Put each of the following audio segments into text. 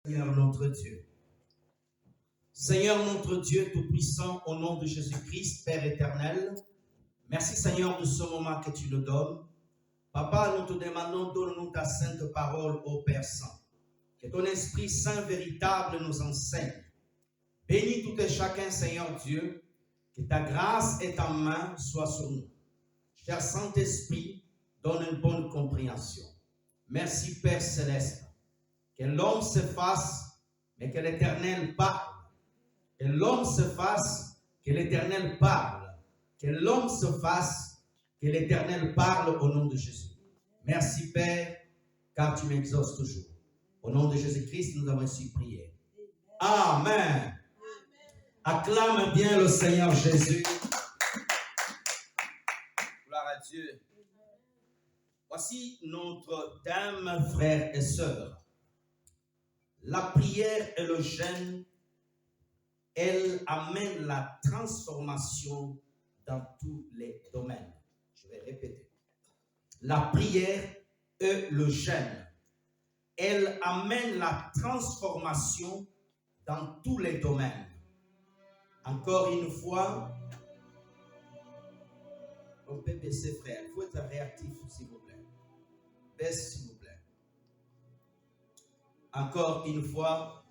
Seigneur notre Dieu. Seigneur notre Dieu Tout-Puissant, au nom de Jésus-Christ, Père éternel, merci Seigneur de ce moment que tu nous donnes. Papa, nous te demandons, donne-nous ta sainte parole, ô Père Saint. Que ton Esprit Saint véritable nous enseigne. Bénis tout et chacun, Seigneur Dieu, que ta grâce et ta main soient sur nous. Cher Saint-Esprit, donne une bonne compréhension. Merci Père Céleste. Que l'homme se fasse, mais que l'Éternel parle. Que l'homme se fasse, que l'Éternel parle. Que l'homme se fasse, que l'Éternel parle au nom de Jésus. Merci Père, car tu m'exauces toujours. Au nom de Jésus-Christ, nous avons ainsi prié. Amen. Acclame bien le Seigneur Jésus. Gloire à Dieu. Voici notre thème, frères et sœurs. La prière et le jeûne, elle amène la transformation dans tous les domaines. Je vais répéter. La prière et le jeûne, elle amène la transformation dans tous les domaines. Encore une fois, on peut baisser, frère. Il faut être réactif, s'il vous plaît. Baisse, s'il vous plaît. Encore une fois,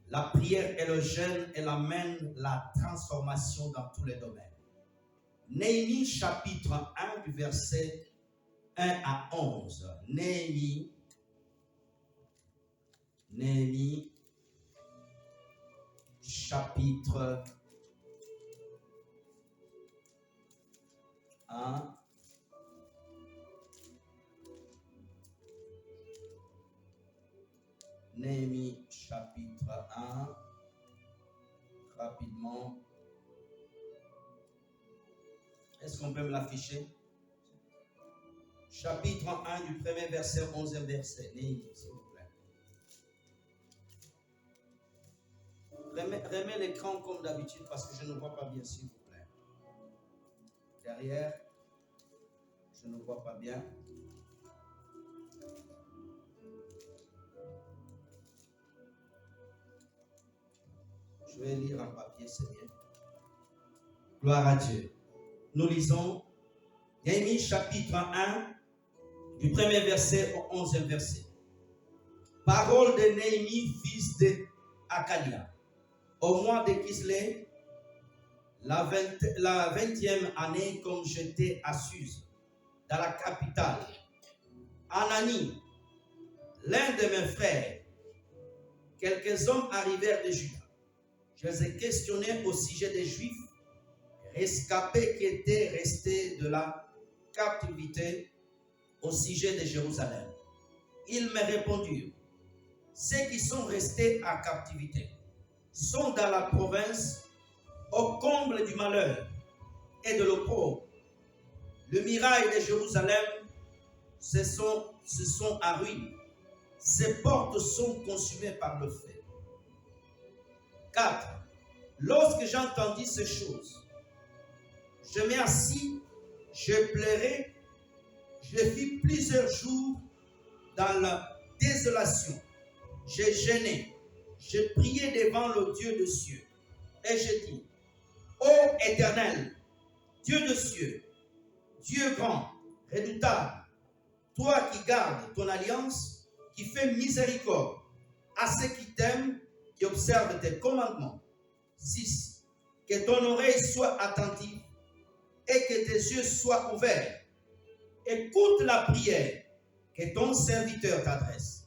la prière et le jeûne, elle amène la transformation dans tous les domaines. Néhémie chapitre 1 du verset 1 à 11. Néhémie chapitre 1. Néhémie chapitre 1, rapidement. Est-ce qu'on peut me l'afficher? Chapitre 1 du premier verset au 11e verset. Néhémie, s'il vous plaît. Remets l'écran comme d'habitude parce que je ne vois pas bien, s'il vous plaît. Derrière, je ne vois pas bien. Je vais lire en papier, c'est bien. Gloire à Dieu. Nous lisons Néhémie chapitre 1, du premier verset au 11e verset. Parole de Néhémie, fils de Hakalia. Au mois de Kislev, la 20e année, comme j'étais à Suse, dans la capitale, Anani, l'un de mes frères, quelques hommes arrivèrent de Juda. Je les ai questionnés au sujet des Juifs rescapés qui étaient restés de la captivité au sujet de Jérusalem. Ils me répondirent, ceux qui sont restés en captivité sont dans la province au comble du malheur et de l'opprobre. Le mirail de Jérusalem se sont en ruine. Ses portes sont consumées par le feu. 4. Lorsque j'entendis ces choses, je m'assis, je pleurais, je fis plusieurs jours dans la désolation. J'ai jeûné, j'ai prié devant le Dieu de cieux, et j'ai dit, ô Éternel, Dieu de cieux, Dieu grand, redoutable, toi qui gardes ton alliance, qui fais miséricorde à ceux qui t'aiment, qui observe tes commandements. 6. Que ton oreille soit attentive et que tes yeux soient ouverts. Écoute la prière que ton serviteur t'adresse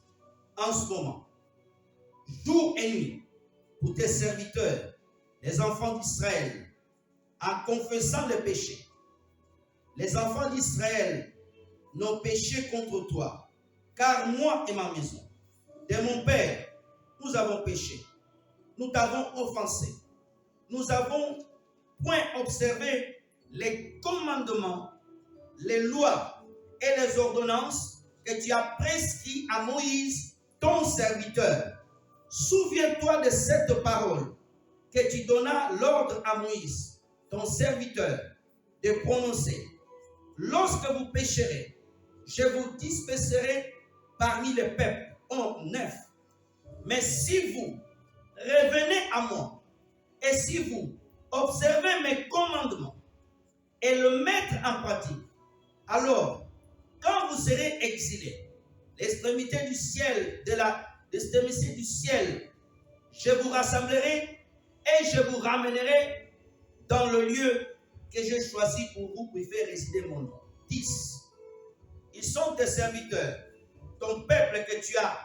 en ce moment, jour et nuit, pour tes serviteurs, les enfants d'Israël, en confessant les péchés. Les enfants d'Israël n'ont péché contre toi, car moi et ma maison, de mon Père, nous avons péché, nous t'avons offensé, nous avons point observé les commandements, les lois et les ordonnances que tu as prescrits à Moïse, ton serviteur. Souviens-toi de cette parole que tu donnas l'ordre à Moïse, ton serviteur, de prononcer. Lorsque vous pécherez, je vous disperserai parmi les peuples en 9. Mais si vous revenez à moi, et si vous observez mes commandements et le mettre en pratique, alors, quand vous serez exilés, l'extrémité du ciel, l'extrémité du ciel, je vous rassemblerai et je vous ramènerai dans le lieu que j'ai choisi pour vous, pour y faire résider mon nom. 10. Ils sont tes serviteurs, ton peuple que tu as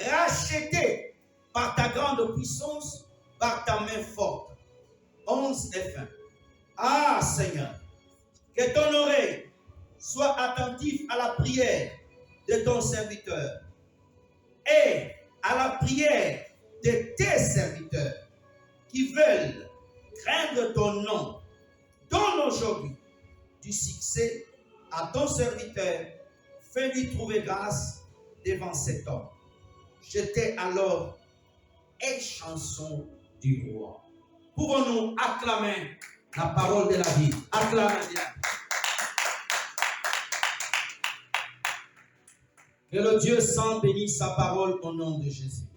racheté par ta grande puissance, par ta main forte. 11 et fin. Ah Seigneur, que ton oreille soit attentive à la prière de ton serviteur et à la prière de tes serviteurs qui veulent craindre ton nom. Donne aujourd'hui du succès à ton serviteur, fais-lui trouver grâce devant cet homme. J'étais alors une chanson du roi. Pouvons-nous acclamer la parole de la vie? Acclamez bien. Que le Dieu saint bénisse sa parole au nom de Jésus.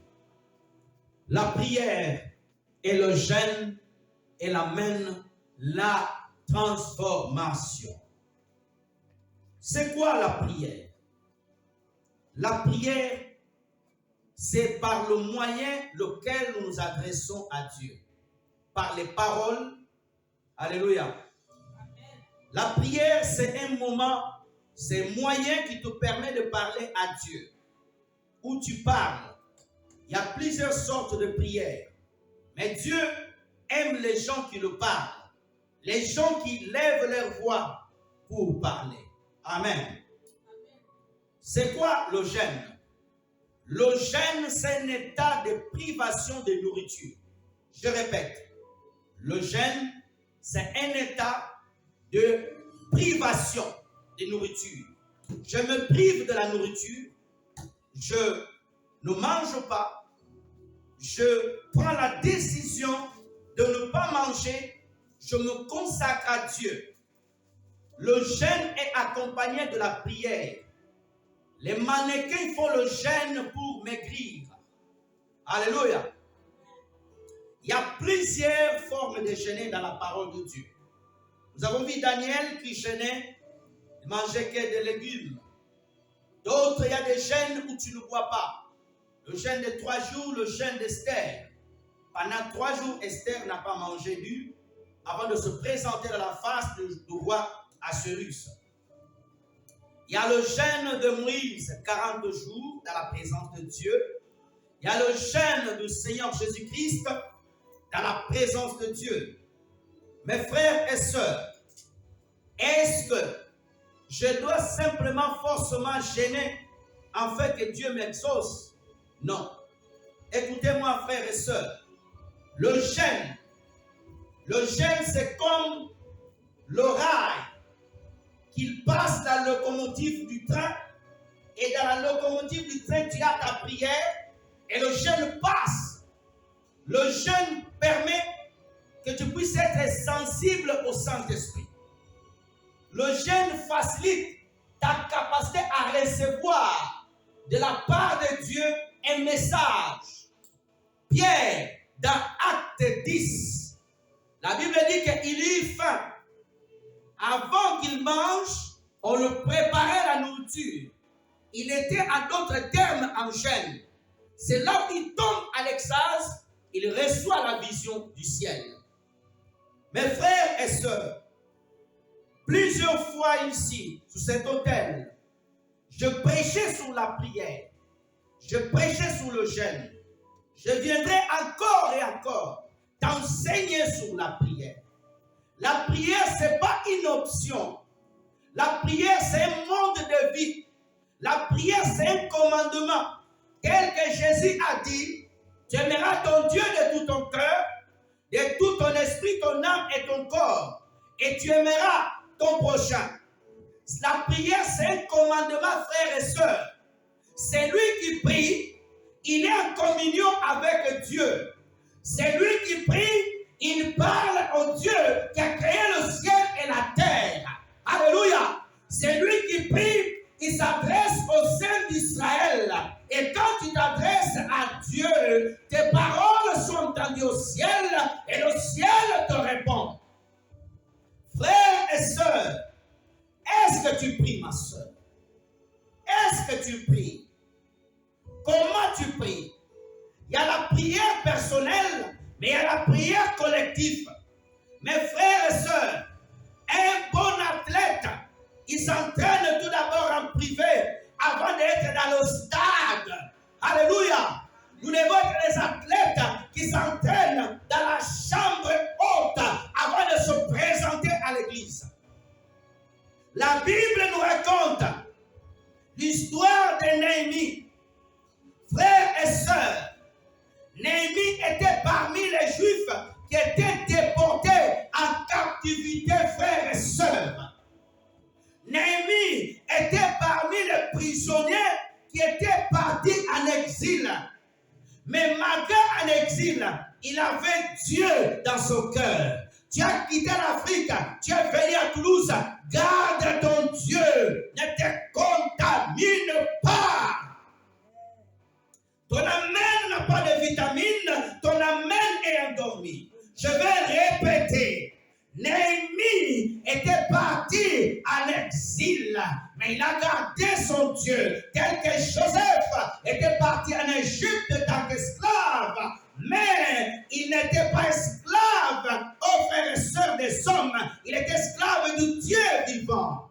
La prière et le jeûne, elle amène la transformation. C'est quoi la prière? La prière, c'est par le moyen lequel nous nous adressons à Dieu. Par les paroles. Alléluia. Amen. La prière, c'est un moment, c'est un moyen qui te permet de parler à Dieu. Où tu parles. Il y a plusieurs sortes de prières. Mais Dieu aime les gens qui le parlent. Les gens qui lèvent leur voix pour parler. Amen. C'est quoi le jeûne? Le jeûne, c'est un état de privation de nourriture. Je répète, le jeûne, c'est un état de privation de nourriture. Je me prive de la nourriture, je ne mange pas, je prends la décision de ne pas manger, je me consacre à Dieu. Le jeûne est accompagné de la prière. Les mannequins font le jeûne pour maigrir. Alléluia. Il y a plusieurs formes de jeûner dans la parole de Dieu. Nous avons vu Daniel qui jeûnait, il mangeait que des légumes. D'autres, il y a des jeûnes où tu ne bois pas. Le jeûne de 3 jours, le jeûne d'Esther. Pendant 3 jours, Esther n'a pas mangé du avant de se présenter dans la face du roi Assuérus. Il y a le jeûne de Moïse, 40 jours dans la présence de Dieu. Il y a le jeûne du Seigneur Jésus-Christ dans la présence de Dieu. Mes frères et sœurs, est-ce que je dois simplement forcément jeûner afin que Dieu m'exauce? Non. Écoutez-moi, frères et sœurs. Le jeûne, c'est comme le rail qu'il passe dans la locomotive du train. Et dans la locomotive du train, tu as ta prière et le jeûne passe. Le jeûne permet que tu puisses être sensible au Saint-Esprit. Le jeûne facilite ta capacité à recevoir de la part de Dieu un message. Pierre, dans Acte 10, la Bible dit qu'il eut faim. Avant qu'il mange, on lui préparait la nourriture. Il était en d'autres termes en jeûne. C'est là où il tombe à l'extase, il reçoit la vision du ciel. Mes frères et sœurs, plusieurs fois ici, sur cet autel, je prêchais sur la prière, je prêchais sur le jeûne. Je viendrai encore et encore t'enseigner sur la prière. La prière, ce n'est pas une option. La prière, c'est un mode de vie. La prière, c'est un commandement. Tel que Jésus a dit, tu aimeras ton Dieu de tout ton cœur, de tout ton esprit, ton âme et ton corps. Et tu aimeras ton prochain. La prière, c'est un commandement, frères et sœurs. C'est lui qui prie, il est en communion avec Dieu. C'est lui qui prie, il parle au Dieu qui a créé le ciel et la terre. Alléluia. C'est lui qui prie, il s'adresse au sein d'Israël. Et quand tu t'adresses à Dieu, et sœurs, est-ce que tu pries, ma sœur? Est-ce que tu pries? Comment tu pries? Il y a la prière personnelle, mais il y a la prière collective. Mes frères et sœurs, un bon athlète, il s'entraîne tout d'abord en privé avant d'être dans le stade. Alléluia. Nous devons être des athlètes qui s'entraînent dans la chambre haute avant de se présenter à l'église. La Bible nous raconte l'histoire de Néhémie. Frères et sœurs, Néhémie était parmi les Juifs qui étaient déportés en captivité, frères et sœurs. Néhémie était parmi les prisonniers qui étaient partis en exil. Mais malgré en exil, il avait Dieu dans son cœur. Tu as quitté l'Afrique, tu es venu à Toulouse. Garde ton Dieu, ne te contamine pas. Ton amen n'a pas de vitamines, ton amen est endormi. Je vais répéter. Néhémie était parti en exil, mais il a gardé son Dieu, tel que Joseph était parti en Égypte en tant qu'esclave, mais il n'était pas esclave aux frères et sœurs des hommes, il était esclave du Dieu vivant.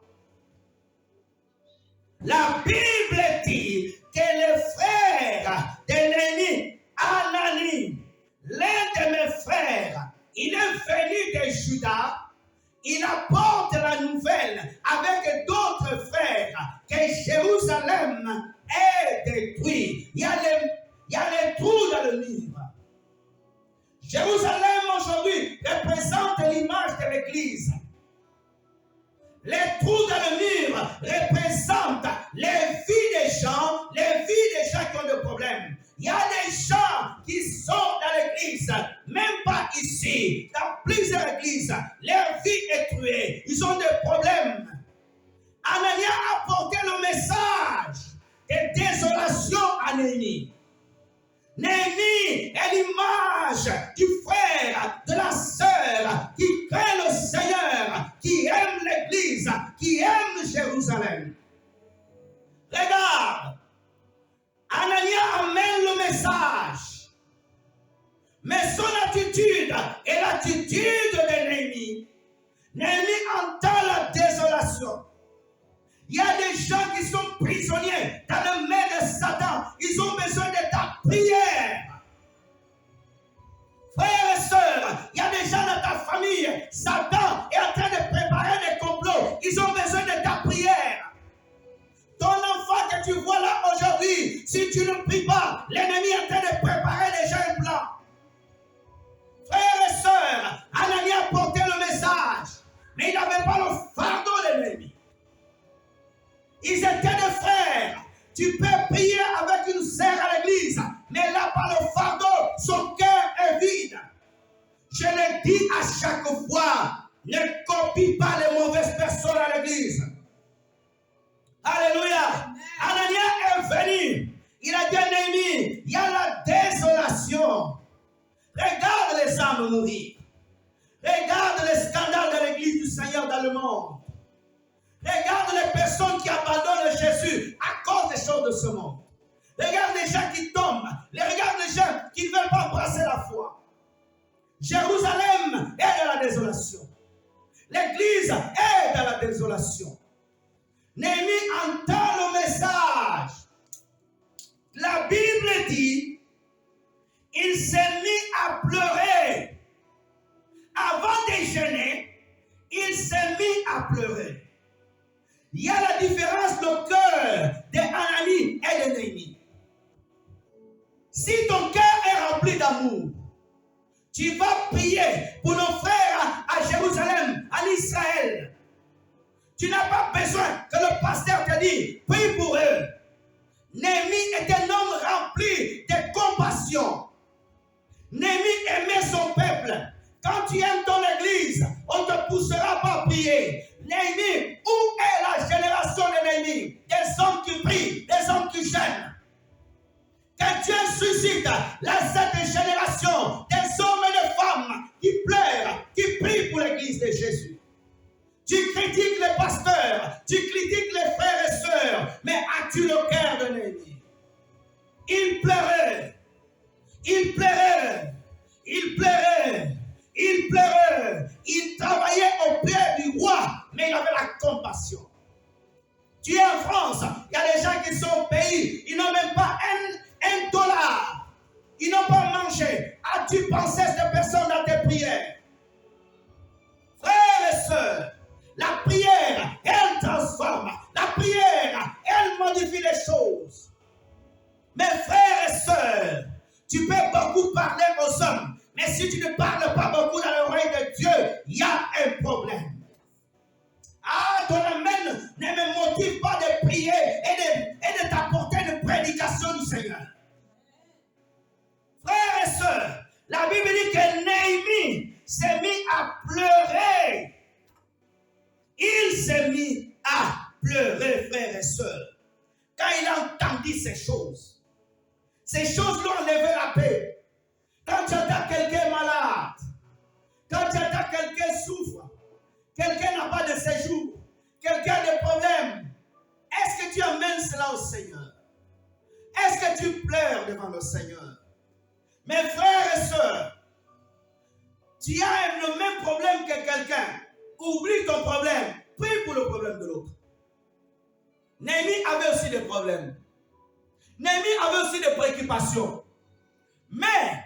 La Bible dit que le frère de Néhémie, Anani, l'un de mes frères, il est venu de Juda, il apporte la nouvelle avec d'autres frères que Jérusalem est détruit. Il y a les trous dans le mur. Jérusalem aujourd'hui représente l'image de l'église. Les trous dans le mur représentent les vies des gens, qui ont des problèmes. Il y a des gens qui sont dans l'église, même pas ici, dans plusieurs églises. Leur vie est tuée. Ils ont des problèmes. Anania a apporté le message de désolation à Néhémie. Néhémie est l'image du frère, de la sœur qui craint le Seigneur, qui aime l'église, qui aime Jérusalem. Regarde, Anania amène le message, mais son attitude est l'attitude de Néhémie. Néhémie entend la désolation. Il y a des gens qui sont prisonniers dans le main de Satan. Ils ont besoin de ta prière. Frères et sœurs, il y a des gens dans ta famille. Satan est en train de préparer des complots. Ils ont besoin de ta prière. Ton enfant que tu vois là aujourd'hui, si tu ne pries pas, l'ennemi est en train de préparer déjà un plan. Frères et sœurs, Anania a porté le message, mais il n'avait pas le fardeau de l'ennemi. Ils étaient des frères. Tu peux prier avec une sœur à l'église, mais elle n'a pas le fardeau, son cœur est vide. Je le dis à chaque fois, ne copie pas les mauvaises personnes à l'église. Alléluia. Anania est venu. Il a dit à Néhémie, il y a la désolation. Regarde les âmes mourir. Regarde les scandales de l'église du Seigneur dans le monde. Regarde les personnes qui abandonnent Jésus à cause des choses de ce monde. Regarde les gens qui tombent. Regarde les gens qui ne veulent pas embrasser la foi. Jérusalem est dans la désolation. L'église est dans la désolation. Néhémie entend le message. La Bible dit, il s'est mis à pleurer. Avant de jeûner, il s'est mis à pleurer. Il y a la différence de cœur d'Anani et de Néhémie. Si ton cœur est rempli d'amour, tu vas prier pour nos frères à Jérusalem, en Israël. Tu n'as pas besoin que le pasteur te dise, prie pour eux. Néhémie est un homme rempli de compassion. Néhémie aimait son peuple. Quand tu aimes ton église, on ne te poussera pas à prier. Néhémie, où est la génération de Néhémie? Des hommes qui prient, des hommes qui gênent. Que Dieu suscite cette génération des hommes et des femmes qui pleurent, qui prient pour l'église de Jésus. Tu battu le cœur de Néhémie. Il pleurait. Il pleurait. Il pleurait. Il pleurait. Il travaillait au pied du roi, mais il avait la compassion. Tu es en France, il y a des gens qui sont au pays, ils n'ont même pas un dollar. Ils n'ont pas mangé. As-tu pensé à cette personne dans tes prières? Frères et sœurs, la prière, elle transforme. La prière, elle modifie les choses. Mes frères et sœurs, tu peux beaucoup parler aux hommes, mais si tu ne parles pas beaucoup dans l'oreille de Dieu, il y a un problème. Ah, ton amen ne me motive pas de prier et de t'apporter une prédication du Seigneur. Frères et sœurs, la Bible dit que Néhémie s'est mis à pleurer. Il s'est mis à pleurer, frères et sœurs, quand il a entendu ces choses. Ces choses lui ont enlevé la paix. Quand tu entends quelqu'un malade, quand tu entends quelqu'un souffre, quelqu'un n'a pas de séjour, quelqu'un a des problèmes, est-ce que tu amènes cela au Seigneur? Est-ce que tu pleures devant le Seigneur? Mes frères et sœurs, tu as le même problème que quelqu'un. Oublie ton problème. Prie pour le problème de l'autre. Néhémie avait aussi des problèmes. Néhémie avait aussi des préoccupations. Mais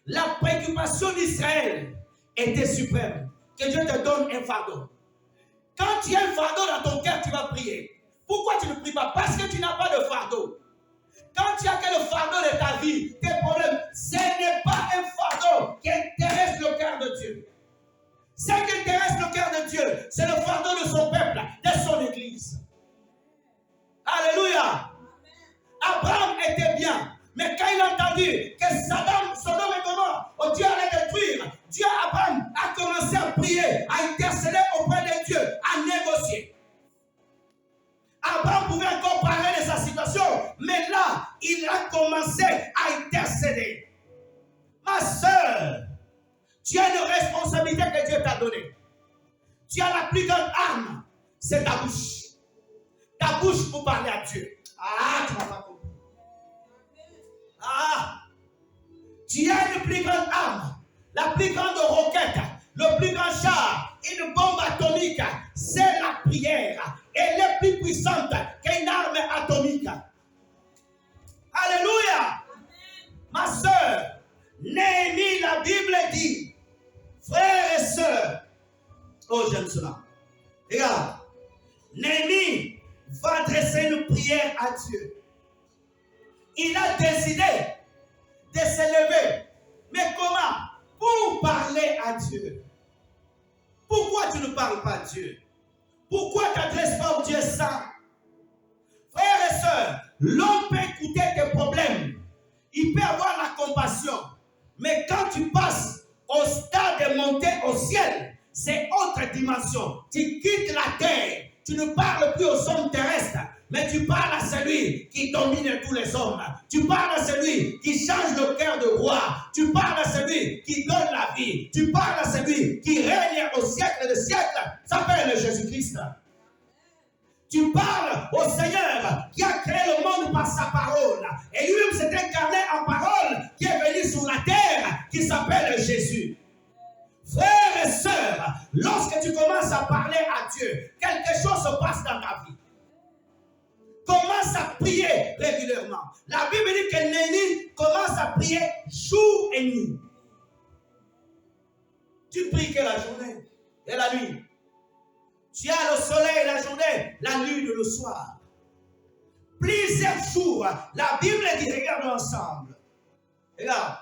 la préoccupation d'Israël était suprême. Que Dieu te donne un fardeau. Quand tu as un fardeau dans ton cœur, tu vas prier. Pourquoi tu ne pries pas? Parce que tu n'as pas de fardeau. Quand tu as que le fardeau de ta vie, tes problèmes, ce n'est pas un fardeau qui intéresse le cœur de Dieu. Ce qui intéresse le cœur de Dieu, c'est le fardeau de son peuple, de son église. Alléluia. Abraham était bien, mais quand il a entendu que Sodome et Gomorrhe, Dieu allait détruire, Dieu, Abraham, a commencé à prier, à intercéder auprès de Dieu, à négocier. Abraham pouvait encore parler de sa situation, mais là, il a commencé à intercéder. Ma soeur, tu as une responsabilité que Dieu t'a donnée. Tu as la plus grande arme, c'est ta bouche. Ta bouche pour parler à Dieu. Ah, tu m'as pas compris. Ah, tu as une plus grande arme, la plus grande roquette, le plus grand char, une bombe atomique, c'est la prière. Elle est plus puissante qu'une arme atomique. Alléluia. Ma soeur, Néhémie, la Bible dit, frères et sœurs, oh j'aime cela. Regarde, Néhémie va adresser une prière à Dieu. Il a décidé de se lever. Mais comment? Pour parler à Dieu. Pourquoi tu ne parles pas à Dieu? Pourquoi tu n'adresses pas au Dieu saint? Frères et sœurs, l'homme peut écouter tes problèmes. Il peut avoir la compassion. Mais quand tu passes au stade de monter au ciel, c'est autre dimension. Tu quittes la terre. Tu ne parles plus aux hommes terrestres, mais tu parles à celui qui domine tous les hommes. Tu parles à celui qui change le cœur de roi. Tu parles à celui qui donne la vie. Tu parles à celui qui règne au siècle des siècles. Ça s'appelle Jésus-Christ. Tu parles au Seigneur qui a créé le monde par sa parole. Et lui-même s'est incarné en parole qui est venu sur la terre, qui s'appelle Jésus. Frères et sœurs, lorsque tu commences à parler à Dieu, quelque chose se passe dans ta vie. Commence à prier régulièrement. La Bible dit que Néhémie commence à prier jour et nuit. Tu pries que la journée et la nuit. Tu as le soleil la journée, la nuit le soir. Plusieurs jours. La Bible dit, regarde ensemble. Regarde.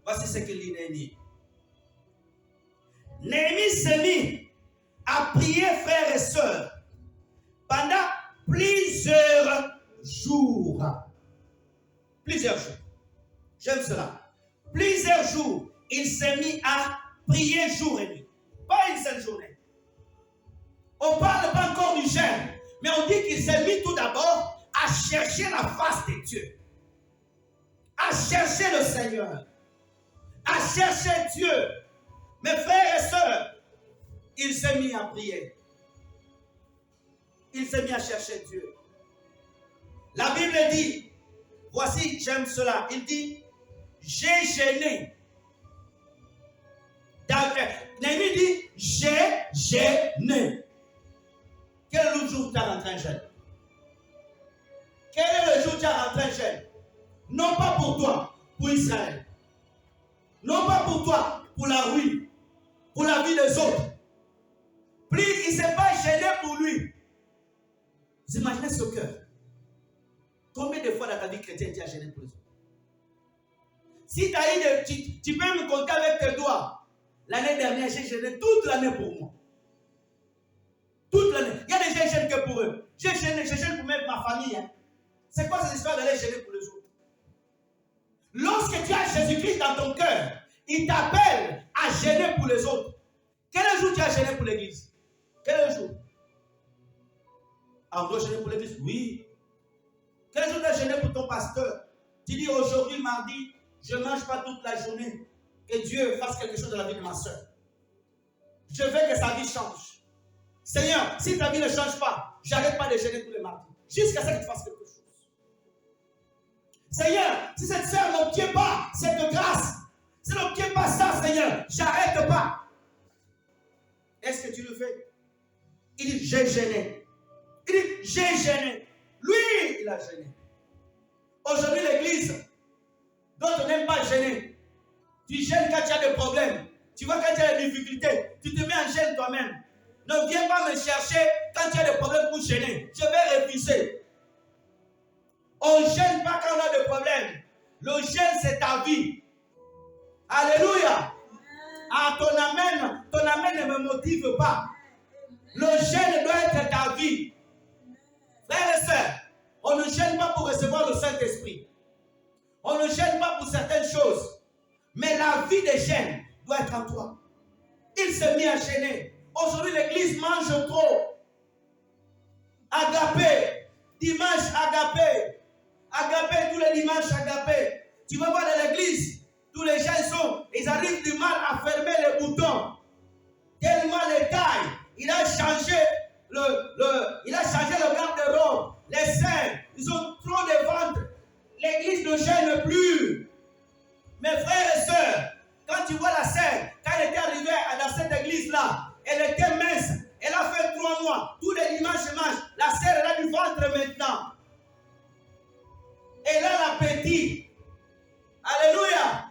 Voici ce que dit Néhémie. Néhémie s'est mis à prier, frères et sœurs, pendant plusieurs jours. Plusieurs jours. J'aime cela. Plusieurs jours, il s'est mis à prier jour et nuit. Pas une seule journée. On ne parle pas encore du jeûne, mais on dit qu'il s'est mis tout d'abord à chercher la face de Dieu. À chercher le Seigneur. À chercher Dieu. Mes frères et sœurs, il s'est mis à prier. Il s'est mis à chercher Dieu. La Bible dit, voici, j'aime cela. Il dit, j'ai gêné. Néhémie dit, j'ai gêné. Quel est le jour où tu as rentré en jeûne? Quel est le jour où tu as rentré en jeûne? Non pas pour toi, pour Israël. Non pas pour toi, pour la ruine, pour la vie des autres. Plus il ne s'est pas gêné pour lui. Vous imaginez ce cœur. Combien de fois dans ta vie chrétienne tu as gêné pour les autres? Si tu as eu tu peux me compter avec tes doigts. L'année dernière, j'ai gêné toute l'année pour moi. Toute l'année. Il y a des gens qui gênent que pour eux. J'ai gêné pour même ma famille. Hein. C'est quoi cette histoire d'aller gêner pour les autres? Lorsque tu as Jésus-Christ dans ton cœur, il t'appelle à gêner pour les autres. Quel est le jour tu as gêné pour l'église? Quel est le jour? Ah, on doit gêner pour l'église? Oui. Quel jour tu as gêné pour ton pasteur? Tu dis aujourd'hui, mardi, je ne mange pas toute la journée. Que Dieu fasse quelque chose dans la vie de ma soeur. Je veux que sa vie change. Seigneur, si ta vie ne change pas, j'arrête pas de gêner tous les mardis. Jusqu'à ce que tu fasses quelque chose. Seigneur, si cette soeur n'obtient pas cette grâce, si elle n'obtient pas ça, Seigneur, j'arrête pas. Est-ce que tu le fais? Il dit, j'ai gêné. Il dit, j'ai gêné. Lui, il a gêné. Aujourd'hui, l'église, d'autres n'aiment pas gêner. Tu gênes quand tu as des problèmes. Tu vois quand tu as des difficultés. Tu te mets en gêne toi-même. Ne viens pas me chercher quand tu as des problèmes pour gêner. Je vais refuser. On ne gêne pas quand on a des problèmes. Le gêne, c'est ta vie. Alléluia. Ah, ton amen ne me motive pas. Le gêne doit être ta vie. Frères et sœurs, on ne gêne pas pour recevoir le Saint-Esprit. On ne gêne pas pour certaines choses. Mais la vie des gênes doit être en toi. Il s'est mis à gêner. Aujourd'hui, l'église mange trop. Agapé. Dimanche, agapé. Agapé, tous les dimanches, agapé. Tu vas voir dans l'église, tous les gens ils arrivent du mal à fermer les boutons. Tellement les tailles. Il a changé le garde-robe. Les seins, ils ont trop de ventre. L'église ne gêne plus. Mes frères et sœurs, quand tu vois la sœur, quand elle était arrivée dans cette église-là, elle était mince. Elle a fait 3 mois. Tous les dimanches, la sœur, elle a du ventre maintenant. Elle a l'appétit. Alléluia.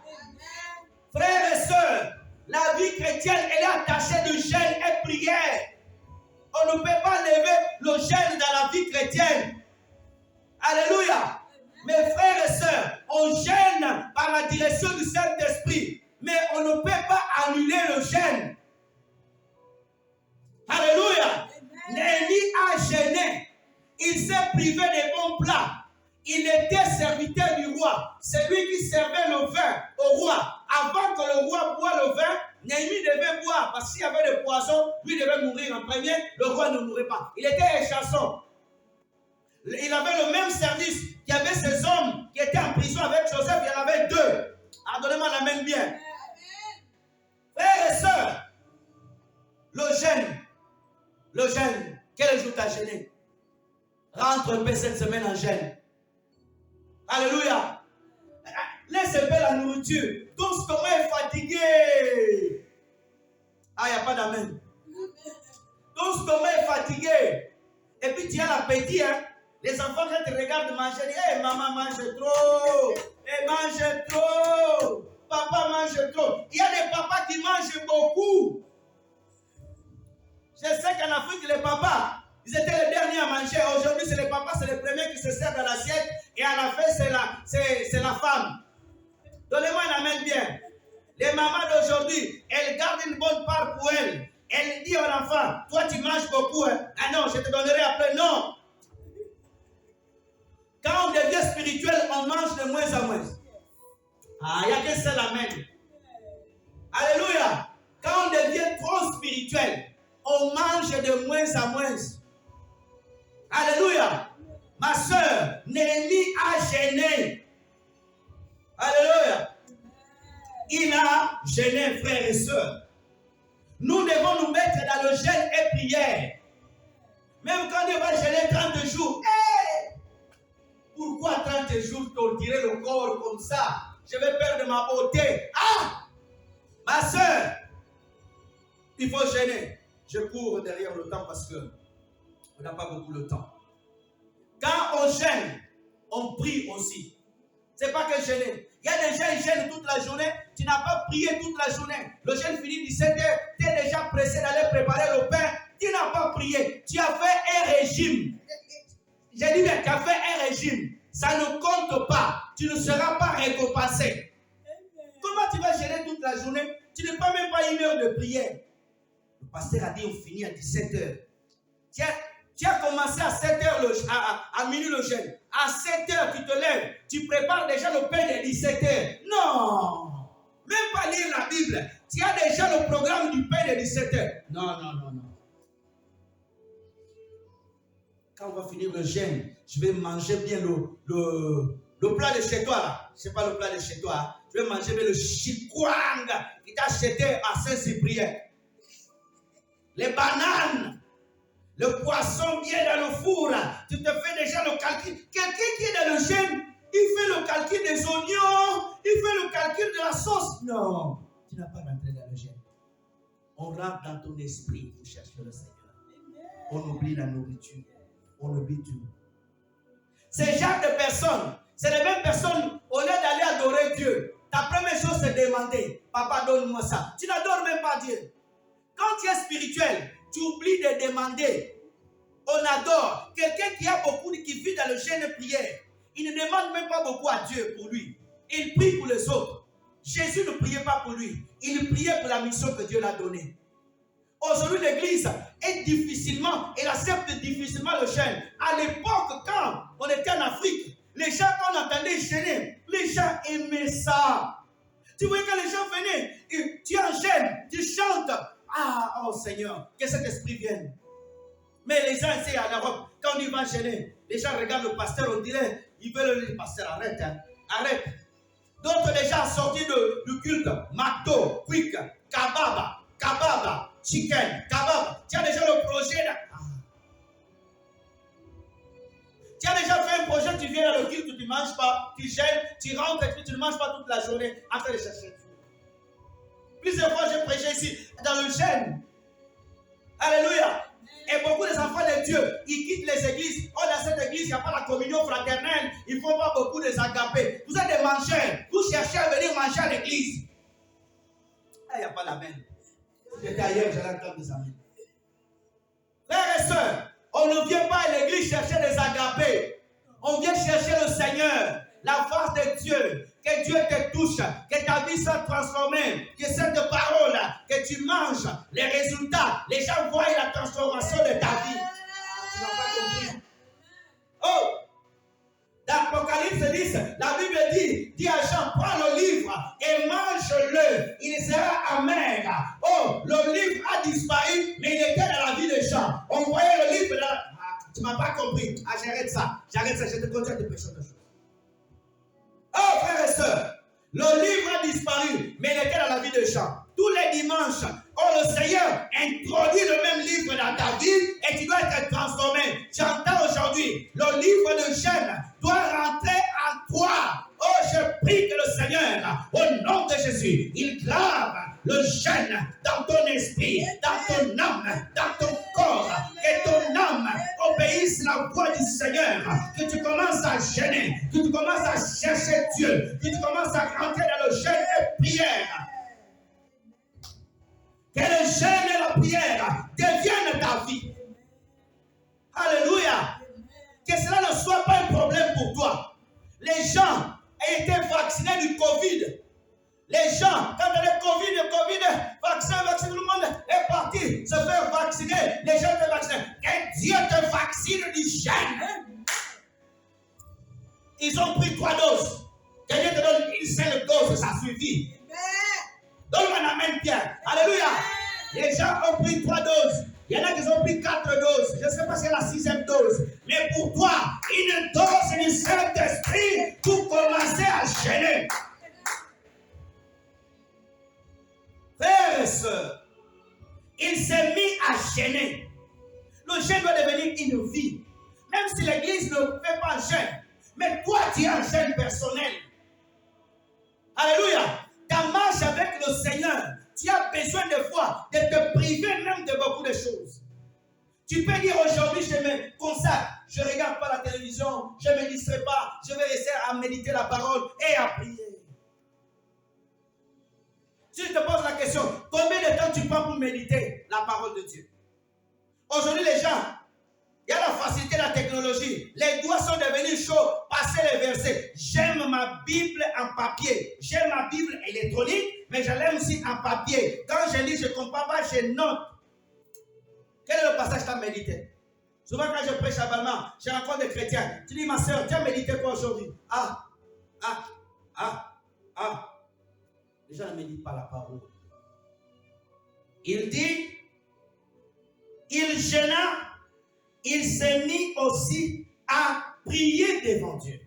Frères et sœurs, la vie chrétienne, elle est attachée de jeûne et prière. On ne peut pas lever le jeûne dans la vie chrétienne. Alléluia. Mes frères et sœurs, on gêne par la direction du Saint-Esprit, mais on ne peut pas annuler le gêne. Alléluia. Néhémie a gêné. Il s'est privé des bons plats. Il était serviteur du roi. C'est lui qui servait le vin au roi. Avant que le roi boive le vin, Néhémie devait boire. Parce qu'il y avait des poissons, lui devait mourir en premier. Le roi ne mourait pas. Il était échasson. Il avait le même service. Il y avait ces hommes qui étaient en prison avec Joseph. Il y en avait 2. Ah, donnez-moi la main bien. Frères et sœurs, le jeûne, quel jour t'as gêné? Rentre un peu cette semaine en jeûne. Alléluia. Laisse un peu la nourriture. Ton stomac est fatigué. Ah, il n'y a pas d'amen. Ton stomac est fatigué. Et puis tu as l'appétit, hein. Les enfants, quand ils regardent manger, ils disent, hey, maman mange trop. Elle mange trop. Papa mange trop. Il y a des papas qui mangent beaucoup. Je sais qu'en Afrique, les papas, ils étaient les derniers à manger. Aujourd'hui, c'est les papas, c'est les premiers qui se servent dans l'assiette. Et à la fin, c'est la femme. Donnez-moi un amen bien. Les mamans d'aujourd'hui, elles gardent une bonne part pour elles. Elle dit aux enfants, toi tu manges beaucoup. Hein? Ah non, je te donnerai après. Non. Quand on devient spirituel, on mange de moins en moins. Ah, il n'y a que seul amen. Alléluia. Quand on devient trop spirituel, on mange de moins en moins. Alléluia. Ma soeur, Néhémie a gêné. Alléluia. Il a gêné, frères et sœurs. Nous devons nous mettre dans le jeûne et prière. Même quand on va gêner 30 jours. Hey! Pourquoi 30 jours torturer le corps comme ça? Je vais perdre ma beauté. Ah! Ma soeur, il faut gêner. Je cours derrière le temps parce que on n'a pas beaucoup de temps. Quand on gêne, on prie aussi. C'est pas que gêner. Il y a des gens qui gênent toute la journée. Tu n'as pas prié toute la journée. Le jeûne finit 17h. Tu es déjà pressé d'aller préparer le pain. Tu n'as pas prié. Tu as fait un régime. J'ai dit bien, tu as fait un régime. Ça ne compte pas. Tu ne seras pas récompensé. Comment tu vas gêner toute la journée? Tu n'as pas même pas une heure de prière. Le pasteur a dit on finit à 17h. Tu as commencé à 7h à minuit le jeûne. À 7h, tu te lèves. Tu prépares déjà le pain de 17h. Non. Même pas lire la Bible. Tu as déjà le programme du pain de 17h. Non. Quand on va finir le jeûne, je vais manger bien le plat de chez toi. Là. Ce n'est pas le plat de chez toi. Hein. Je vais manger bien le chikwang qui t'a acheté à Saint-Cyprien. Les bananes. Le poisson bien dans le four, tu te fais déjà le calcul. Quelqu'un qui est dans le jeûne, il fait le calcul des oignons, il fait le calcul de la sauce. Non, tu n'as pas rentré dans le jeûne. On rentre dans ton esprit pour chercher le Seigneur. On oublie la nourriture, on oublie tout. Ces genres de personnes, c'est les mêmes personnes, au lieu d'aller adorer Dieu, ta première chose c'est de demander, papa donne-moi ça. Tu n'adores même pas Dieu. Quand tu es spirituel, tu oublies de demander. On adore. Quelqu'un qui vit dans le jeûne de prière, il ne demande même pas beaucoup à Dieu pour lui. Il prie pour les autres. Jésus ne priait pas pour lui. Il priait pour la mission que Dieu l'a donnée. Aujourd'hui, l'église est difficilement, elle accepte difficilement le jeûne. À l'époque, quand on était en Afrique, les gens, quand on entendait jeûner, les gens aimaient ça. Tu vois, quand les gens venaient, tu en jeûne, tu chantes. Ah, oh Seigneur, que cet esprit vienne. Mais les gens ici en Europe, quand on va gêner, les gens regardent le pasteur, on dirait, ils veulent le pasteur, arrête, hein, arrête. D'autres déjà sortis du culte, McDo, Quick, Kababa, Chicken, Kababa. Tu as déjà le projet là. Tu as déjà fait un projet, tu viens dans le culte, tu ne manges pas, tu gênes, tu rentres et puis tu ne manges pas toute la journée, en train de chercher. Plusieurs fois, j'ai prêché ici, dans le jeûne. Alléluia. Et beaucoup des enfants de Dieu, ils quittent les églises. Oh, dans cette église, il n'y a pas la communion fraternelle. Ils ne font pas beaucoup des agapés. Vous êtes des mangeurs. Vous cherchez à venir manger à l'église. Ah, il n'y a pas d'amen. Si j'étais ailleurs, j'allais entendre des amens. Frères et sœurs, on ne vient pas à l'église chercher des agapés. On vient chercher le Seigneur, la face de Dieu. Que Dieu te touche, que ta vie soit transformée, que cette parole, que tu manges, les résultats, les gens voient la transformation de ta vie. Tu n'as pas compris. Oh, dans Apocalypse 10, la Bible dit à Jean, prends le livre et mange-le, il sera amer. Oh, le livre a disparu, mais il était dans la vie de Jean. On voyait le livre là. Tu ne m'as pas compris. Ah, j'arrête ça, je te contente de pécher de choses. Oh, frères et sœurs, le livre a disparu, mais il était dans la vie de Jean. Tous les dimanches, oh, le Seigneur introduit le même livre dans ta vie et tu dois être transformé. J'entends aujourd'hui, le livre de jeûne doit rentrer en toi. Oh, je prie que le Seigneur, au nom de Jésus, il grave le jeûne dans ton esprit, dans ton âme, dans ton corps. Que ton âme obéisse la voix du Seigneur. Que tu commences à jeûner, que tu commences à chercher Dieu, que tu commences à rentrer dans le jeûne et prière. Que le jeûne et la prière deviennent ta vie. Alléluia. Que cela ne soit pas un problème pour toi. Les gens ont été vaccinés du Covid. Les gens, quand il y a le Covid, vaccin, tout le monde est parti se faire vacciner. Les gens te vaccinent. Que Dieu te vaccine du jeûne. Ils ont pris 3 doses. Que Dieu te donne une seule dose, ça suffit. Donne-moi un amen, Pierre. Alléluia. Les gens ont pris 3 doses. Il y en a qui ont pris 4 doses. Je ne sais pas si c'est la 6e dose. Mais pour toi, une dose du Saint-Esprit pour commencer à gêner. Frères et sœurs, il s'est mis à gêner. Le jeûne doit devenir une vie. Même si l'église ne fait pas jeûne, Mais toi, tu es un jeûne personnel. Alléluia. Ta marche avec le Seigneur, tu as besoin de fois de te priver même de beaucoup de choses. Tu peux dire aujourd'hui, je me consacre, je ne regarde pas la télévision, je ne me distrais pas, je vais rester à méditer la parole et à prier. Si je te pose la question, combien de temps tu prends pour méditer la parole de Dieu? Aujourd'hui, les gens, il y a la facilité de la technologie. Les doigts sont devenus chauds. Passez les versets. J'aime ma Bible en papier. J'aime ma Bible électronique, mais je l'aime aussi en papier. Quand je lis, je ne comprends pas, je note. Quel est le passage que tu as médité? Souvent, quand je prêche à Balma, je rencontre des chrétiens. Tu dis, ma soeur, tu as médité quoi aujourd'hui? Les gens ne méditent pas la parole. Il dit, il gêna. Il s'est mis aussi à prier devant Dieu.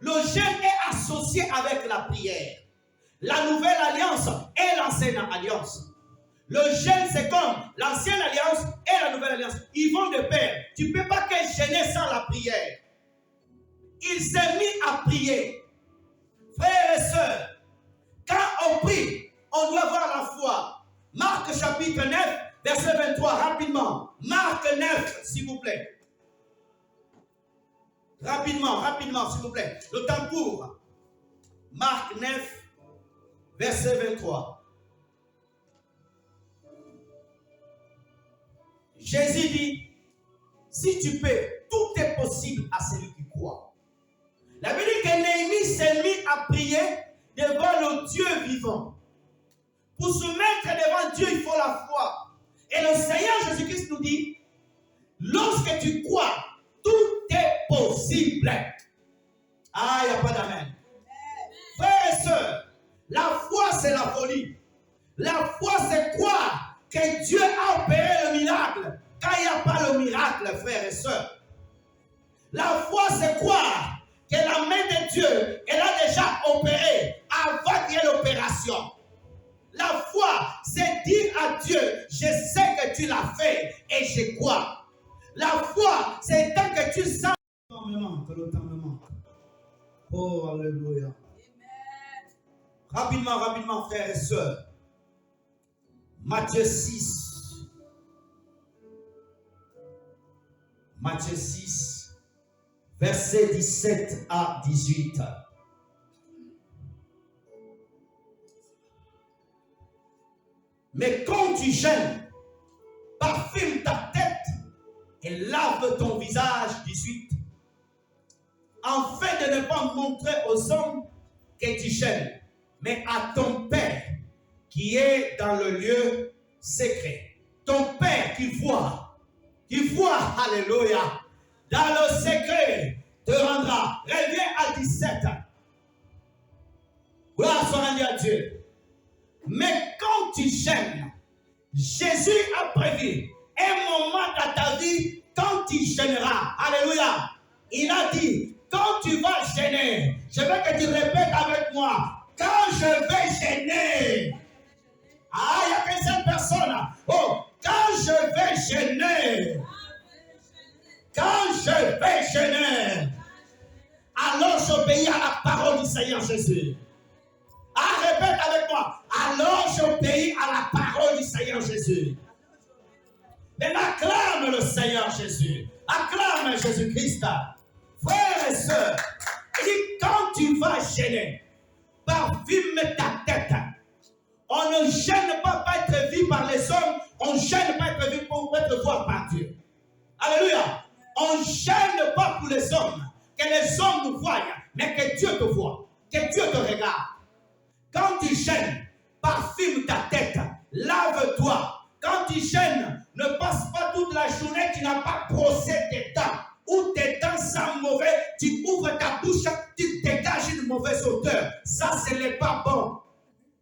Le jeûne est associé avec la prière. La nouvelle alliance et l'ancienne alliance. Le jeûne, c'est comme l'ancienne alliance et la nouvelle alliance. Ils vont de pair. Tu ne peux pas que jeûner sans la prière. Il s'est mis à prier. Frères et sœurs, quand on prie, on doit avoir la foi. Marc chapitre 9, verset 23, rapidement. Marc 9, s'il vous plaît. Rapidement, s'il vous plaît. Le temps court. Marc 9, verset 23. Jésus dit, si tu peux, tout est possible à celui qui croit. La Bible dit que Néhémie s'est mis à prier devant le Dieu vivant. Pour se mettre devant Dieu, il faut la foi. Et le Seigneur Jésus-Christ nous dit, lorsque tu crois, tout est possible. Ah, il n'y a pas d'amen. Frères et sœurs, la foi c'est la folie. La foi c'est croire que Dieu a opéré le miracle. Quand il n'y a pas le miracle, frères et sœurs. La foi c'est croire que la main de Dieu, elle a déjà opéré avant qu'il y ait l'opération. La foi, c'est dire à Dieu, je sais que tu l'as fait et je crois. La foi, c'est tant que tu sens que le temps me manque. Oh, alléluia. Rapidement, frères et sœurs. Matthieu 6. Matthieu 6, versets 17 à 18. Mais quand tu jeûnes, parfume ta tête et lave ton visage, 18, afin de ne pas montrer aux hommes que tu jeûnes, mais à ton Père qui est dans le lieu secret. Ton Père qui voit, alléluia, dans le secret, te rendra. Reviens à 17. Gloire soit rendue à Dieu. Mais quand tu jeûnes, Jésus a prévu un moment dans ta vie quand tu jeûneras. Alléluia. Il a dit, quand tu vas jeûner, je veux que tu répètes avec moi, quand je vais jeûner. Ah, il y a qu'une seule personne. Oh, quand je vais jeûner. Quand je vais jeûner. Alors j'obéis à la parole du Seigneur Jésus. Ah, répète avec moi. Alors j'obéis à la parole du Seigneur Jésus. Mais acclame le Seigneur Jésus. Acclame Jésus-Christ. Frères et sœurs, il dit quand tu vas jeûner, parfume ta tête. On ne jeûne pas pour être vu par les hommes. On ne jeûne pas pour être vu pour être vu par Dieu. Alléluia. On ne jeûne pas pour les hommes. Que les hommes nous voient, mais que Dieu te voit. Que Dieu te regarde. Quand tu jeûnes, parfume ta tête, lave-toi. Quand tu jeûnes, ne passe pas toute la journée, tu n'as pas brossé tes dents. Ou tes dents sont mauvais, tu ouvres ta bouche, tu dégages une mauvaise odeur. Ça, ce n'est pas bon.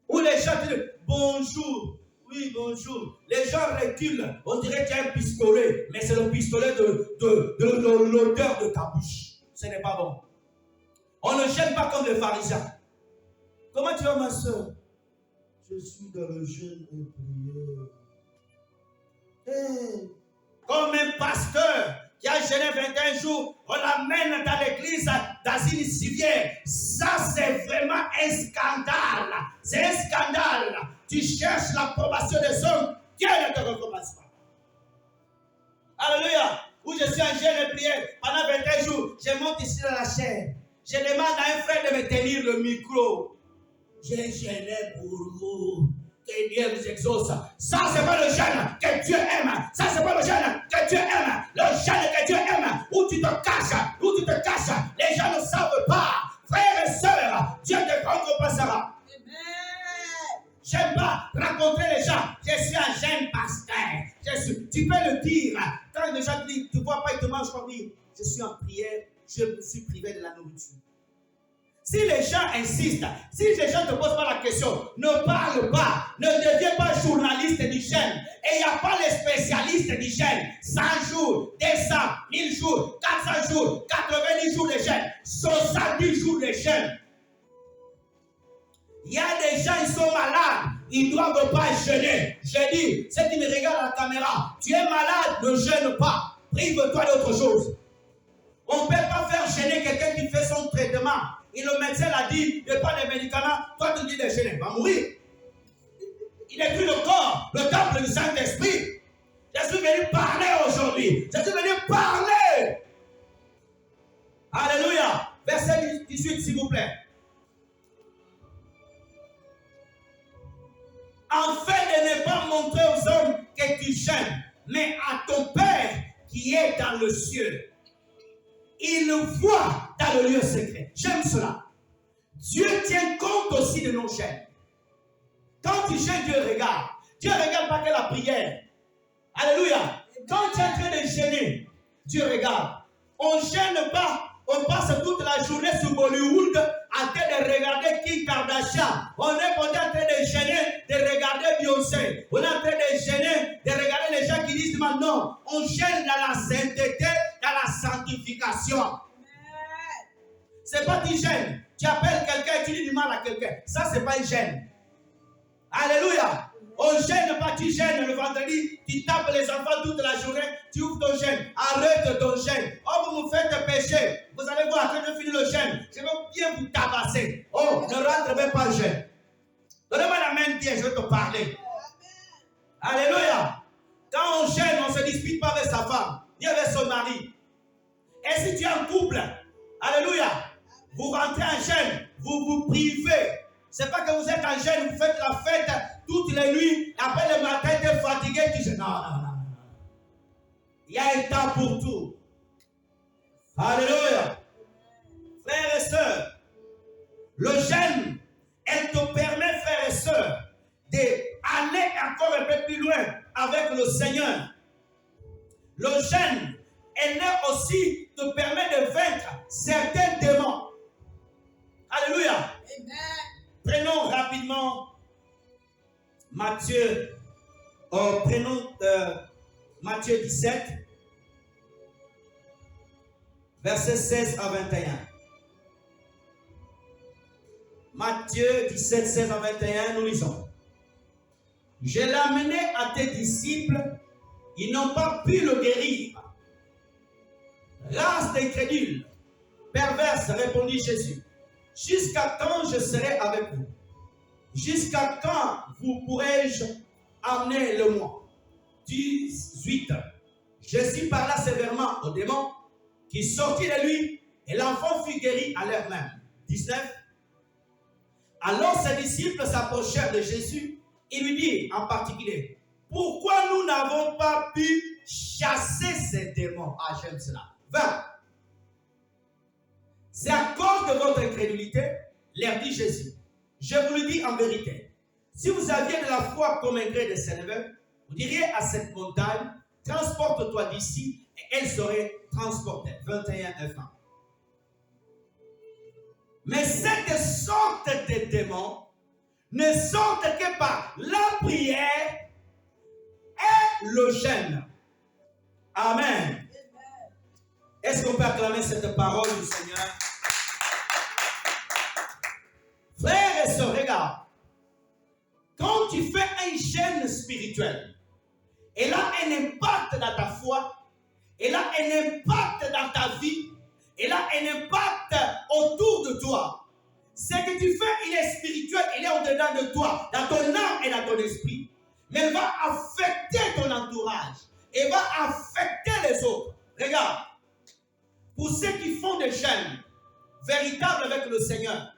Ou les gens disent bonjour. Oui, bonjour. Les gens reculent. On dirait qu'il y a un pistolet, mais c'est le pistolet de l'odeur de ta bouche. Ce n'est pas bon. On ne jeûne pas comme les pharisiens. Comment tu vas, ma soeur? Je suis dans le jeûne et prière. Hey. Comme un pasteur qui a jeûné 21 jours, on l'amène dans l'église dans une civière. Ça, c'est vraiment un scandale. C'est un scandale. Tu cherches l'approbation des hommes, Dieu ne te recommence pas. Alléluia. Où je suis en jeûne et prière pendant 21 jours, je monte ici dans la chair. Je demande à un frère de me tenir le micro. J'ai jeûné pour vous. Que Dieu vous exauce. Ça, c'est pas le jeûne que Dieu aime. Ça, c'est pas le jeûne que Dieu aime. Le jeûne que Dieu aime, où tu te caches, les gens ne savent pas. Frères et sœurs, Dieu te récompensera. J'aime pas rencontrer les gens. Je suis un jeune pasteur. Tu peux le dire. Quand les gens te disent, tu ne vois pas, ils te mangent pas. Oui, je suis en prière, je me suis privé de la nourriture. Si les gens insistent, si les gens ne te posent pas la question, ne parle pas, ne deviens pas journaliste du jeûne. Et il n'y a pas les spécialistes du jeûne. 100 jours, 200, 1000 jours, 400 jours, 90 jours de jeûne, 70 jours de jeûne. Il y a des gens, ils sont malades, ils ne doivent pas jeûner. Je dis, si tu me regardes à la caméra, tu es malade, ne jeûne pas. Prive-toi d'autre chose. On ne peut pas faire jeûner quelqu'un qui fait son traitement. Et le médecin l'a dit, ne pas de médicaments, toi tu dis de jeûner, il va mourir. Il est plus le corps, le temple du Saint-Esprit. Je suis venu parler aujourd'hui. Je suis venu parler. Alléluia. Verset 18, s'il vous plaît. Afin de ne pas montrer aux hommes que tu jeûnes, mais à ton Père qui est dans le ciel. Il le voit dans le lieu secret. J'aime cela. Dieu tient compte aussi de nos jeûnes. Quand tu jeûnes, Dieu regarde. Dieu ne regarde pas que la prière. Alléluia. Quand tu es en train de jeûner, Dieu regarde. On ne jeûne pas. On passe toute la journée sur Bollywood en train de regarder Kim Kardashian. On est en train de jeûner, de regarder Beyoncé. On est en train de jeûner, de regarder les gens qui disent non. On jeûne dans la sainteté, dans la sanctification. C'est pas du jeûne. Tu appelles quelqu'un et tu dis du mal à quelqu'un. Ça, c'est pas un jeûne. Alléluia. On gêne pas, tu gênes le vendredi, tu tapes les enfants toute la journée, tu ouvres ton jeûne, arrête ton jeûne. Oh, vous me faites pécher, vous allez voir, quand je finis le jeûne, je vais bien vous tabasser. Oh, ne rentre même pas en jeûne. Donnez-moi la main bien, je vais te parler. Alléluia. Quand on gêne, on ne se dispute pas avec sa femme, ni avec son mari. Et si tu es en couple, alléluia, vous rentrez en jeûne, vous vous privez. Ce n'est pas que vous êtes en jeûne, vous faites la fête toutes les nuits, après le matin, tu es fatigué, tu dis non. Il y a un temps pour tout. Alléluia. Frères et sœurs, le jeûne, elle te permet, frères et sœurs, d'aller encore un peu plus loin avec le Seigneur. Le jeûne, elle aussi te permet de vaincre certains démons. Alléluia. Amen. Prenons rapidement Matthieu 17, versets 16 à 21. Matthieu 17, 16 à 21, nous lisons. Je l'ai amené à tes disciples, ils n'ont pas pu le guérir. Race d'incrédules, perverse, répondit Jésus. Jusqu'à quand je serai avec vous? Jusqu'à quand vous pourrai-je amener le moi? 18. Jésus parla sévèrement au démon qui sortit de lui et l'enfant fut guéri à l'heure même. 19. Alors ses disciples s'approchèrent de Jésus et lui dirent en particulier, pourquoi nous n'avons pas pu chasser ces démons? Ah, j'aime cela. 20. C'est à cause de votre incrédulité, leur dit Jésus. Je vous le dis en vérité. Si vous aviez de la foi comme un gré de sénéveux, vous diriez à cette montagne, transporte-toi d'ici, et elle serait transportée. 21 F1. Mais cette sorte de démons ne sortent que par la prière et le jeûne. Amen. Est-ce qu'on peut acclamer cette parole du Seigneur? Frères et sœurs, regarde. Quand tu fais un jeûne spirituel, elle a un impact dans ta foi, elle a un impact dans ta vie, elle a un impact autour de toi. Ce que tu fais, il est spirituel, il est au-dedans de toi, dans ton âme et dans ton esprit. Mais elle va affecter ton entourage. Elle va affecter les autres. Regarde, pour ceux qui font des jeûnes véritables avec le Seigneur,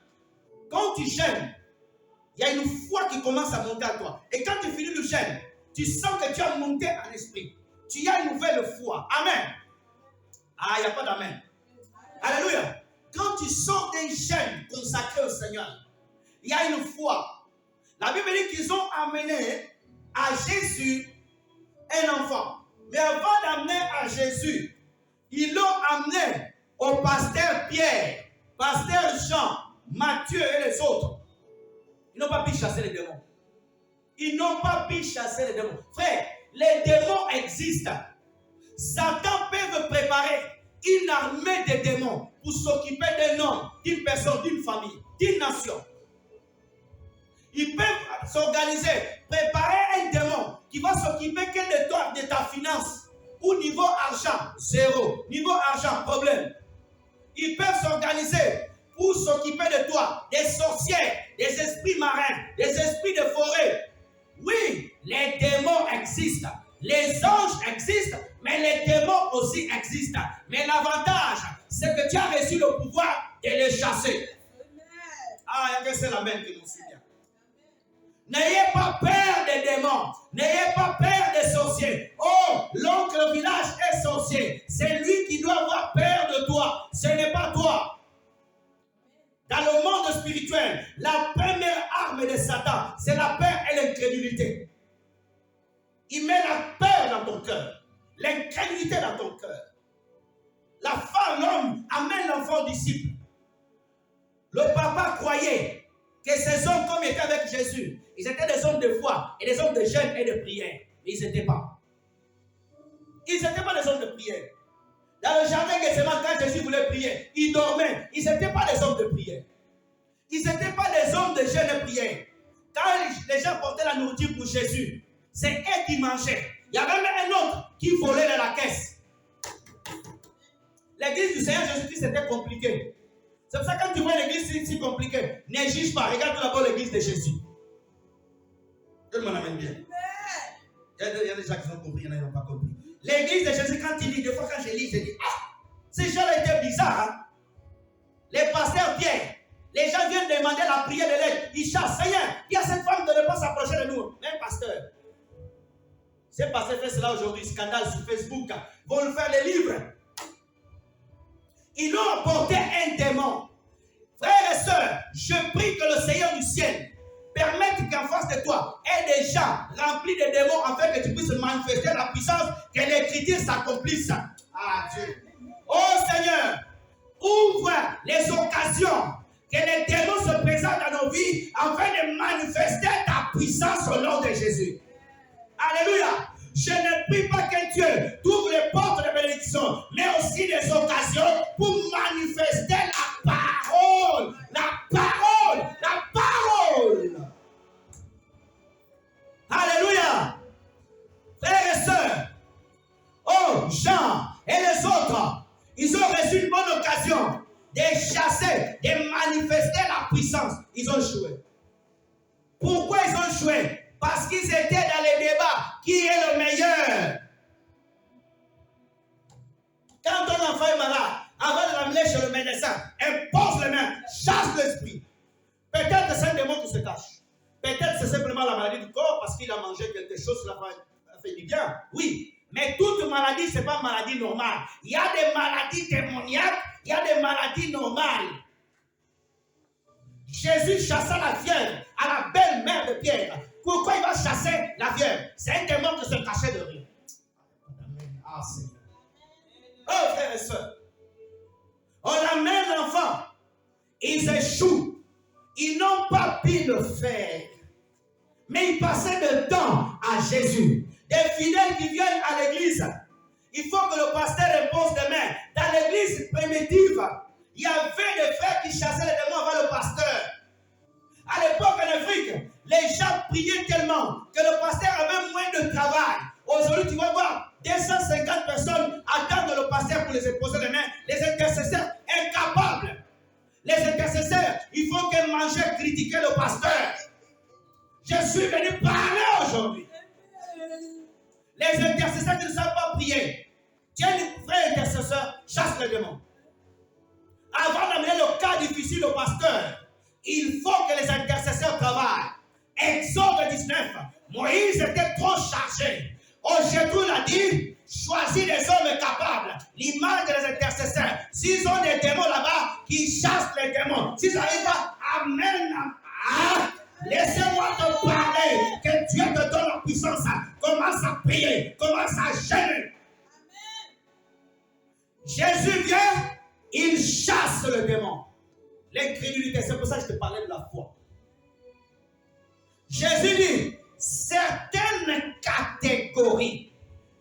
quand tu jeûnes, il y a une foi qui commence à monter à toi. Et quand tu finis le jeûne, tu sens que tu as monté en esprit. Tu as une nouvelle foi. Amen. Ah, il n'y a pas d'amen. Alléluia. Quand tu sors d'un jeûne consacré au Seigneur, il y a une foi. La Bible dit qu'ils ont amené à Jésus un enfant. Mais avant d'amener à Jésus, ils l'ont amené au pasteur Pierre, pasteur Jean, Matthieu et les autres. Ils n'ont pas pu chasser les démons. Ils n'ont pas pu chasser les démons. Frère, les démons existent. Satan peut préparer une armée de démons pour s'occuper d'un homme, d'une personne, d'une famille, d'une nation. Ils peuvent s'organiser, préparer un démon qui va s'occuper que de toi, de ta finance. Ou niveau argent, zéro. Niveau argent, problème. Ils peuvent s'organiser pour s'occuper de toi, des sorcières, des esprits marins, des esprits de forêt. Oui, les démons existent. Les anges existent, mais les démons aussi existent. Mais l'avantage, c'est que tu as reçu le pouvoir de les chasser. Ah, il y a que c'est la même qui nous suit bien. N'ayez pas peur des démons. N'ayez pas peur des sorciers. Oh, l'oncle au village est sorcier. C'est lui qui doit avoir peur de toi. Ce n'est pas toi. Dans le monde spirituel, la première arme de Satan, c'est la peur et l'incrédulité. Il met la peur dans ton cœur, l'incrédulité dans ton cœur. La femme, l'homme, amène l'enfant au disciple. Le papa croyait que ces hommes, comme ils étaient avec Jésus, ils étaient des hommes de foi et des hommes de jeûne et de prière. Mais ils n'étaient pas. Ils n'étaient pas des hommes de prière. Dans le jardin de Gethsémane, quand Jésus voulait prier, ils dormaient. Ils n'étaient pas des hommes de prière. Ils n'étaient pas des hommes de jeûne et de prière. Quand les gens portaient la nourriture pour Jésus, c'est eux qui mangeaient. Il y avait même un autre qui volait dans la caisse. L'église du Seigneur Jésus-Christ, c'était compliqué. C'est pour ça que quand tu vois l'église si compliquée, ne juge pas. Regarde tout d'abord l'église de Jésus. Tout le monde amène bien. Il y a des gens qui ont compris, il y en a qui n'ont pas compris. L'église de Jésus, quand il lit, des fois quand je lis, je dis, ah, ces gens-là étaient bizarres. Hein? Les pasteurs viennent. Les gens viennent demander la prière de l'aide. Ils chassent. Seigneur, il y a cette femme de ne pas s'approcher de nous. Un pasteur. Ces pasteurs fait cela aujourd'hui, scandale sur Facebook. Vont nous faire les livres. Ils ont apporté un démon. Frères et sœurs, je prie que le Seigneur du ciel permette qu'en face de toi ait des gens remplis de démons afin que tu puisses manifester la puissance, que l'écriture s'accomplisse. Ah Dieu. Oh Seigneur, ouvre les occasions que les démons se présentent dans nos vies afin de manifester ta puissance au nom de Jésus. Alléluia. Je ne prie pas que Dieu t'ouvre les portes de bénédiction, mais aussi des occasions pour manifester la parole. La parole. La parole. Alléluia. Frères et sœurs, oh, Jean et les autres, ils ont reçu une bonne occasion de chasser, de manifester la puissance. Ils ont joué. Pourquoi ils ont joué? Parce qu'ils étaient dans les débats. Qui est le meilleur? Quand ton enfant est malade, avant de l'amener chez le médecin, impose les mains, chasse l'esprit. Peut-être que c'est un démon qui se cache. Peut-être que c'est simplement la maladie du corps parce qu'il a mangé quelque chose qui a fait du bien. Oui, mais toute maladie, ce n'est pas une maladie normale. Il y a des maladies démoniaques, il y a des maladies normales. Jésus chassa la fièvre à la belle-mère de Pierre. Pourquoi il va chasser la fièvre? C'est un démon qui se cachait de rien. Ah, Seigneur. Oh, frères et sœurs, on amène l'enfant. Ils échouent. Ils n'ont pas pu le faire. Mais ils passaient le temps à Jésus. Des fidèles qui viennent à l'église. Il faut que le pasteur impose des mains. Dans l'église primitive, il y avait des frères qui chassaient les démons avant le pasteur. À l'époque en Afrique, les gens priaient tellement que le pasteur avait moins de travail. Aujourd'hui, tu vas voir 250 personnes attendent pasteur pour les imposer les mains. Les intercesseurs incapables. Les intercesseurs, il faut que manger, critiquer le pasteur. Je suis venu parler aujourd'hui. Les intercesseurs qui ne savent pas prier. Tu es un vrai intercesseur, chasse les démons. Avant d'amener le cas difficile au pasteur, il faut que les intercesseurs travaillent. Exode 19, Moïse était trop chargé. Jésus l'a dit, choisis des hommes capables. L'image des intercesseurs. S'ils ont des démons là-bas, qu'ils chassent les démons. S'ils n'arrivent pas, amen. Laissez-moi te parler. Que Dieu te donne la puissance. Commence à prier. Commence à gêner. Jésus vient, il chasse le démon. L'incrédulité, c'est pour ça que je te parlais de la foi. Jésus dit, certaines catégories,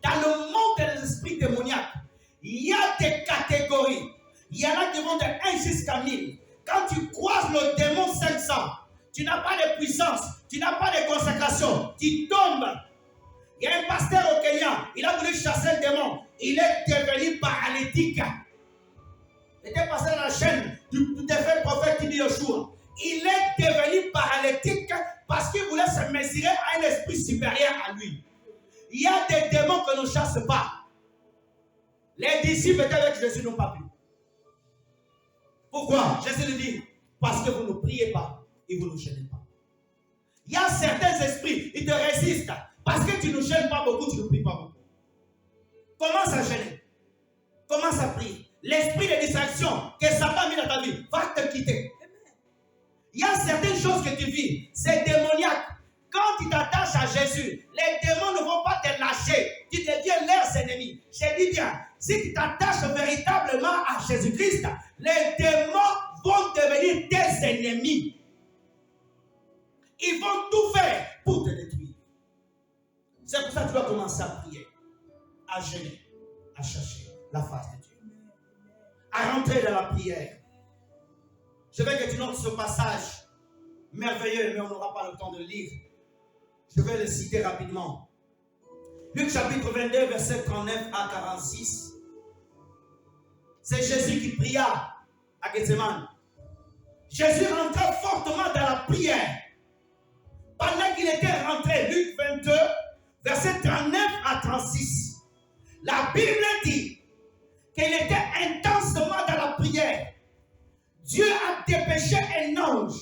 dans le monde des esprits démoniaques, il y a des catégories. Il y en a qui vont de 1 jusqu'à 1000. Quand tu croises le démon 500, tu n'as pas de puissance, tu n'as pas de consécration, tu tombes. Il y a un pasteur au Kenya, il a voulu chasser le démon. Il est devenu paralytique. Il était passé dans la chaîne du défunt prophète qui dit Yoshua. Il est devenu paralytique parce qu'il voulait se mesurer à un esprit supérieur à lui. Il y a des démons que nous ne chassons pas. Les disciples étaient avec Jésus, n'ont pas pu. Pourquoi? Jésus lui dit, parce que vous ne priez pas et vous ne gênez pas. Il y a certains esprits, ils te résistent. Parce que tu ne gênes pas beaucoup, tu ne pries pas beaucoup. Commence à gêner. Commence à prier. L'esprit de distraction que Satan a mis dans ta vie va te quitter. Il y a certaines choses que tu vis, c'est démoniaque. Quand tu t'attaches à Jésus, les démons ne vont pas te lâcher. Tu deviens leurs ennemis. Je dis bien, si tu t'attaches véritablement à Jésus-Christ, les démons vont devenir tes ennemis. Ils vont tout faire pour te détruire. C'est pour ça que tu dois commencer à prier, à jeûner, à chercher la face de Dieu, à rentrer dans la prière. Je veux que tu notes ce passage merveilleux, mais on n'aura pas le temps de le lire. Je vais le citer rapidement. Luc chapitre 22, verset 39 à 46. C'est Jésus qui pria à Gethsemane. Jésus rentrait fortement dans la prière. Pendant qu'il était rentré, Luc 22, verset 39 à 36. La Bible dit qu'il était intensement dans la prière. Dieu a dépêché un ange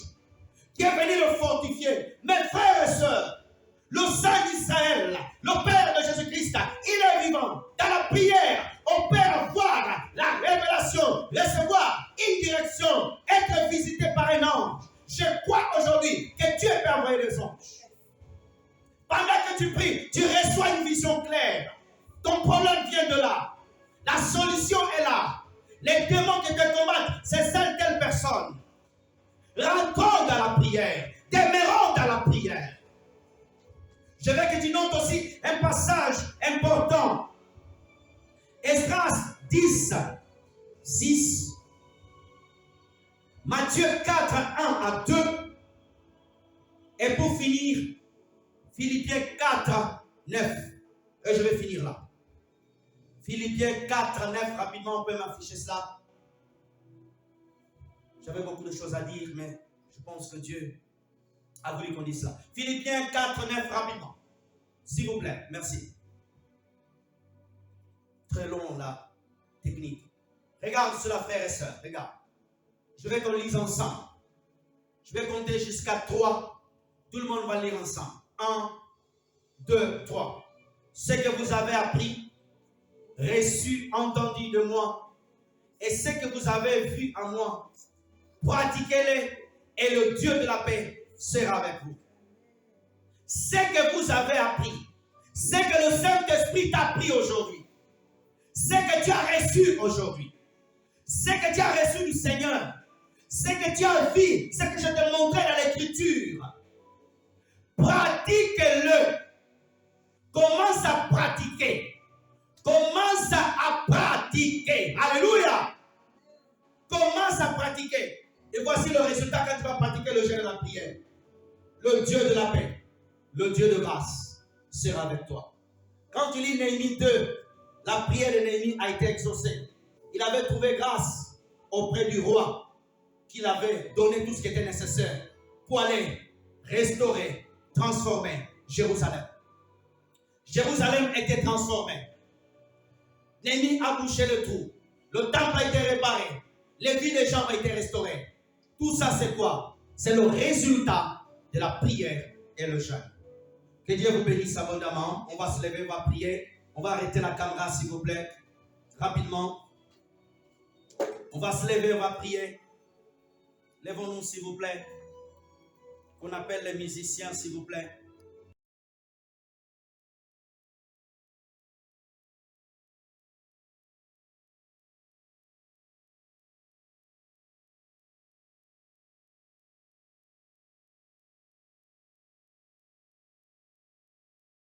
qui est venu le fortifier. Mes frères et sœurs, le Saint d'Israël, le Père de Jésus-Christ, il est vivant. Dans la prière, on peut avoir la révélation, recevoir une direction, être visité par un ange. Je crois aujourd'hui que Dieu peut envoyer des anges. Pendant que tu pries, tu reçois une vision claire. Ton problème vient de là. La solution est là. Les démons qui te combattent, c'est telle personne. Rentrons dans la prière. Demeurons dans la prière. Je veux que tu notes aussi un passage important. Esdras 10, 6. Matthieu 4, 1 à 2. Et pour finir, Philippiens 4, 9. Et je vais finir là. Philippiens 4, 9. Rapidement, on peut m'afficher cela. J'avais beaucoup de choses à dire, mais je pense que Dieu a voulu qu'on dise cela. Philippiens 4, 9, rapidement. S'il vous plaît, merci. Très long, la technique. Regarde cela, frères et sœurs. Regarde. Je vais qu'on lise ensemble. Je vais compter jusqu'à 3. Tout le monde va lire ensemble. 1, 2, 3. Ce que vous avez appris, reçu, entendu de moi, et ce que vous avez vu en moi, pratiquez-les, et le Dieu de la paix sera avec vous. Ce que vous avez appris, ce que le Saint-Esprit t'a appris aujourd'hui, ce que tu as reçu aujourd'hui, ce que tu as reçu du Seigneur, ce que tu as vu, ce que je te montrais dans l'Écriture, pratique-le. Commence à pratiquer. Commence à pratiquer. Alléluia. Commence à pratiquer. Et voici le résultat quand tu vas pratiquer le jeûne de la prière. Le Dieu de la paix, le Dieu de grâce sera avec toi. Quand tu lis Néhémie 2, la prière de Néhémie a été exaucée. Il avait trouvé grâce auprès du roi qu'il avait donné tout ce qui était nécessaire pour aller restaurer, transformer Jérusalem. Jérusalem était transformée. Néhémie a bouché le trou. Le temple a été réparé. Les vies des gens ont été restaurées. Tout ça, c'est quoi? C'est le résultat de la prière et le jeûne. Que Dieu vous bénisse abondamment. On va se lever, on va prier. On va arrêter la caméra, s'il vous plaît. Rapidement. On va se lever, on va prier. Lèvons-nous, s'il vous plaît. On appelle les musiciens, s'il vous plaît.